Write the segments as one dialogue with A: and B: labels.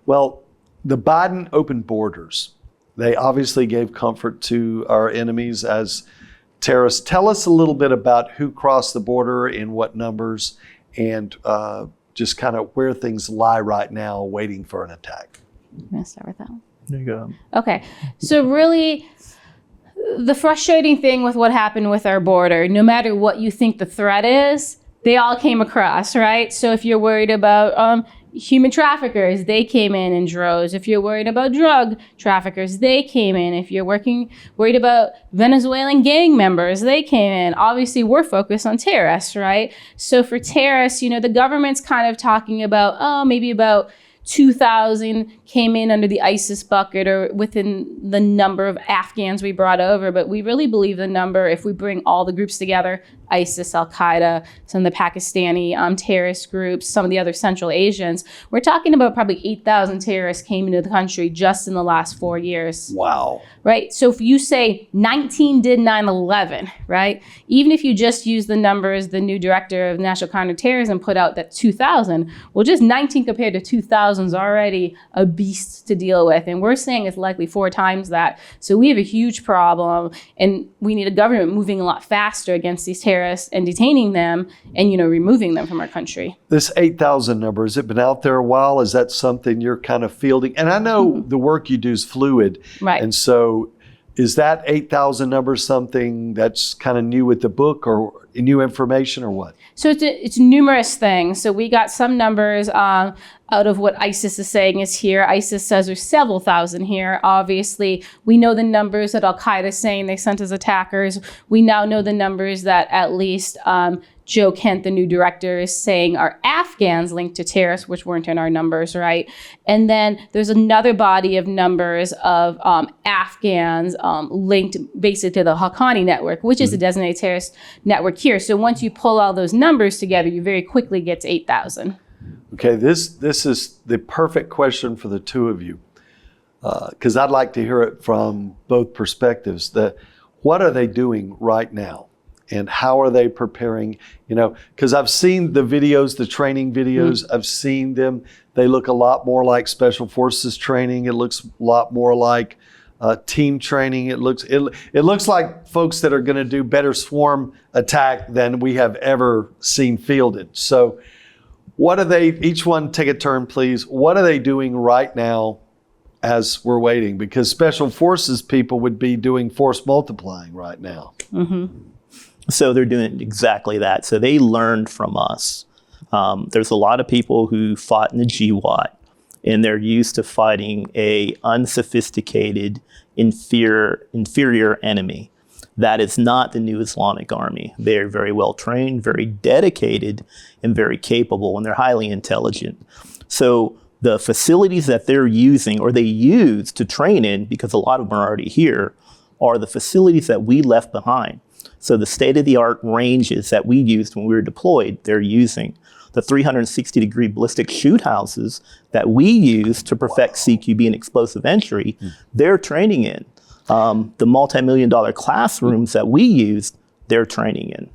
A: Well, the Biden open borders, they obviously gave comfort to our enemies as terrorists. Tell us a little bit about who crossed the border, in what numbers, and just kind of where things lie right now waiting for an attack.
B: I'm going to start with that one.
C: There you go.
B: Okay. So really, the frustrating thing with what happened with our border, no matter what you think the threat is, they all came across, right? So if you're worried about human traffickers, they came in droves. If you're worried about drug traffickers, they came in. If you're worried about Venezuelan gang members, they came in. Obviously, we're focused on terrorists, right? So for terrorists, the government's kind of talking about, maybe about 2,000 came in under the ISIS bucket or within the number of Afghans we brought over. But we really believe the number, if we bring all the groups together, ISIS, Al-Qaeda, some of the Pakistani terrorist groups, some of the other Central Asians, we're talking about probably 8,000 terrorists came into the country just in the last 4 years.
A: Wow.
B: Right? So if you say 19 did 9/11, right? Even if you just use the numbers, the new director of national counterterrorism put out that 2,000, well, just 19 compared to 2,000 is already a beast to deal with. And we're saying it's likely 4 times that. So we have a huge problem, and we need a government moving a lot faster against these terrorists and detaining them and, removing them from our country.
A: This 8,000 number, has it been out there a while? Is that something you're kind of fielding? And I know the work you do is fluid.
B: Right.
A: And so is that 8,000 number something that's kind of new with the book or new information or what?
B: So it's numerous things. So we got some numbers out of what ISIS is saying is here. ISIS says there's several thousand here. Obviously, we know the numbers that Al-Qaeda is saying they sent as attackers. We now know the numbers that at least Joe Kent, the new director, is saying are Afghans linked to terrorists, which weren't in our numbers, right? And then there's another body of numbers of Afghans linked basically to the Haqqani network, which is a designated terrorist network here. So once you pull all those numbers together, you very quickly get to 8,000.
A: Okay, this is the perfect question for the two of you, because I'd like to hear it from both perspectives. What are they doing right now? And how are they preparing, because I've seen the videos, the training videos, I've seen them. They look a lot more like Special Forces training. It looks a lot more like team training. It looks like folks that are going to do better swarm attack than we have ever seen fielded. So what are they, each one take a turn, please. What are they doing right now as we're waiting? Because Special Forces people would be doing force multiplying right now.
B: Mm-hmm.
C: So they're doing exactly that. So they learned from us. There's a lot of people who fought in the GWAT, and they're used to fighting a unsophisticated, inferior enemy. That is not the new Islamic Army. They're very well trained, very dedicated, and very capable, and they're highly intelligent. So the facilities that they're using, or they use to train in, because a lot of them are already here, are the facilities that we left behind. So the state-of-the-art ranges that we used when we were deployed, they're using. The 360-degree ballistic shoot houses that we use to perfect CQB and explosive entry, they're training in. The multi-million-dollar classrooms that we used, they're training in.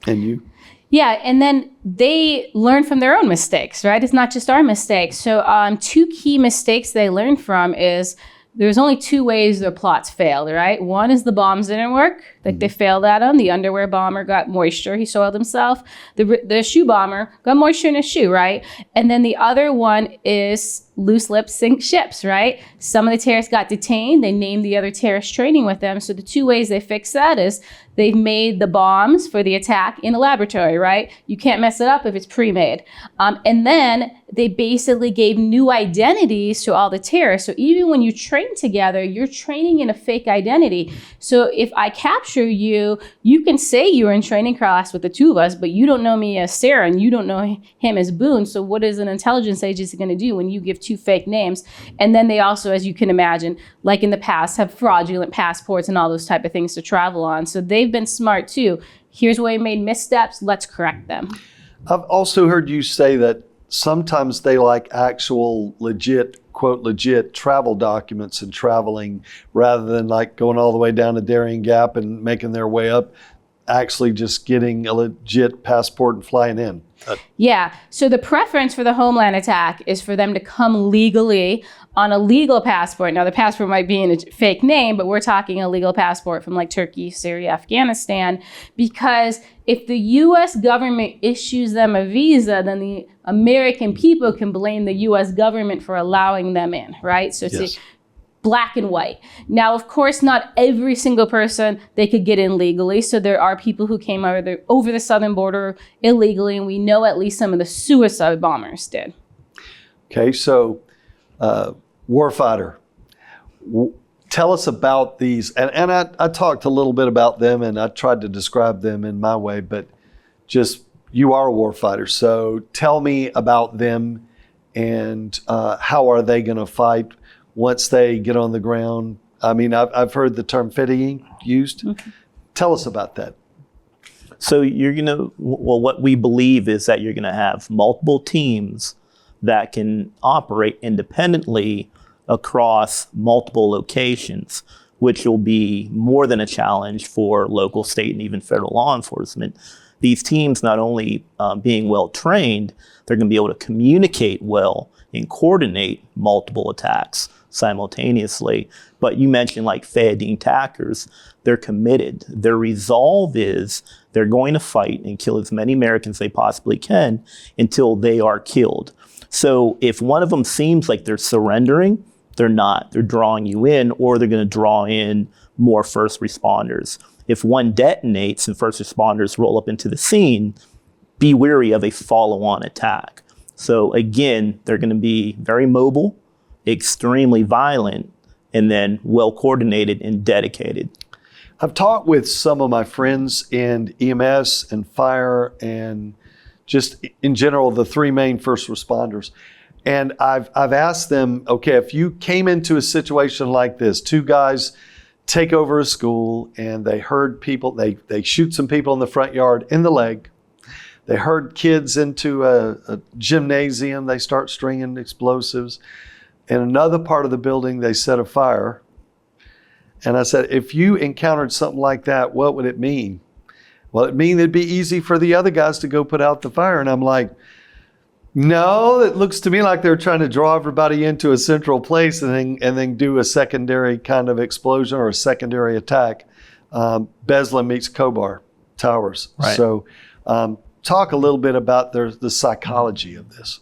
A: And you?
B: Yeah, and then they learn from their own mistakes, right? It's not just our mistakes. So 2 key mistakes they learned from is there's only 2 ways their plots failed, right? One is the bombs didn't work, like they failed at them. The underwear bomber got moisture, he soiled himself. The shoe bomber got moisture in his shoe, right? And then the other one is loose lips sink ships, right? Some of the terrorists got detained. They named the other terrorists training with them. So the 2 ways they fixed that is they've made the bombs for the attack in a laboratory, right? You can't mess it up if it's pre-made. And then they basically gave new identities to all the terrorists. So even when you train together, you're training in a fake identity. So if I capture you, you can say you were in training class with the 2 of us, but you don't know me as Sarah and you don't know him as Boone. So what is an intelligence agency going to do when you give 2 fake names? And then they also, as you can imagine, like in the past, have fraudulent passports and all those type of things to travel on. So they've been smart too. Here's where we made missteps. Let's correct them.
A: I've also heard you say that sometimes they like actual legit, quote, legit travel documents and traveling rather than like going all the way down to Darien Gap and making their way up. actually just getting a legit passport and flying in?
B: Yeah. So the preference for the homeland attack is for them to come legally on a legal passport. Now, the passport might be in a fake name, but we're talking a legal passport from like Turkey, Syria, Afghanistan, because if the U.S. government issues them a visa, then the American people can blame the U.S. government for allowing them in, right? So it's
A: Yes.
B: black and white. Now, of course, not every single person they could get in legally. So there are people who came over the southern border illegally, and we know at least some of the suicide bombers did.
A: Okay, so warfighter, tell us about these. And I talked a little bit about them, and I tried to describe them in my way, but just you are a warfighter. So tell me about them and how are they going to fight once they get on the ground? I mean, I've heard the term fitting used. Mm-hmm. Tell us about that.
C: So what we believe is that you're going to have multiple teams that can operate independently across multiple locations, which will be more than a challenge for local, state, and even federal law enforcement. These teams, not only being well trained, they're going to be able to communicate well and coordinate multiple attacks simultaneously. But you mentioned like Fayadeen attackers, they're committed. Their resolve is they're going to fight and kill as many Americans as they possibly can until they are killed. So if one of them seems like they're surrendering, they're not. They're drawing you in, or they're going to draw in more first responders. If one detonates and first responders roll up into the scene, be wary of a follow-on attack. So again, they're going to be very mobile, extremely violent, and then well coordinated and dedicated.
A: I've talked with some of my friends in EMS and fire and just in general, the three main first responders. And I've asked them, okay, if you came into a situation like this, two guys take over a school and they herd people, they shoot some people in the front yard in the leg. They herd kids into a gymnasium. They start stringing explosives. In another part of the building, they set a fire. And I said, if you encountered something like that, what would it mean? Well, it mean it'd be easy for the other guys to go put out the fire. And I'm like, no, it looks to me like they're trying to draw everybody into a central place and then do a secondary kind of explosion or a secondary attack. Beslan meets Khobar Towers.
C: Right.
A: So talk a little bit about the psychology of this.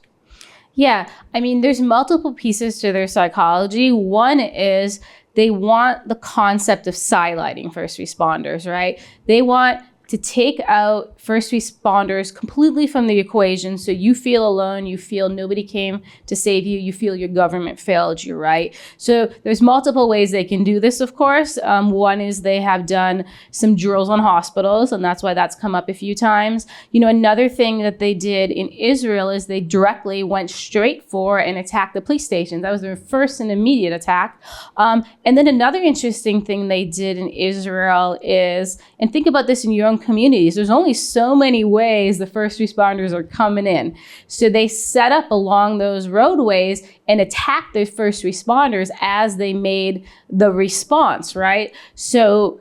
B: Yeah, I mean, there's multiple pieces to their psychology. One is they want the concept of sidelighting first responders, right? They want to take out first responders completely from the equation. So you feel alone, you feel nobody came to save you, you feel your government failed you, right? So there's multiple ways they can do this, of course. One is they have done some drills on hospitals, and that's why that's come up a few times. You know, another thing that they did in Israel is they directly went straight for and attacked the police stations. That was their first and immediate attack. And then another interesting thing they did in Israel is, and think about this in your own communities, there's only so many ways the first responders are coming in. So they set up along those roadways and attacked the first responders as they made the response, right? So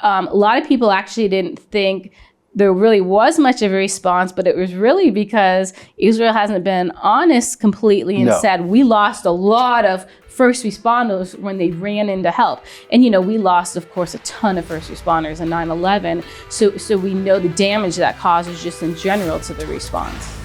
B: a lot of people actually didn't think there really was much of a response, but it was really because Israel hasn't been honest completely and said, we lost a lot of first responders when they ran in to help. And, you know, we lost, of course, a ton of first responders in 9/11. So we know the damage that causes just in general to the response.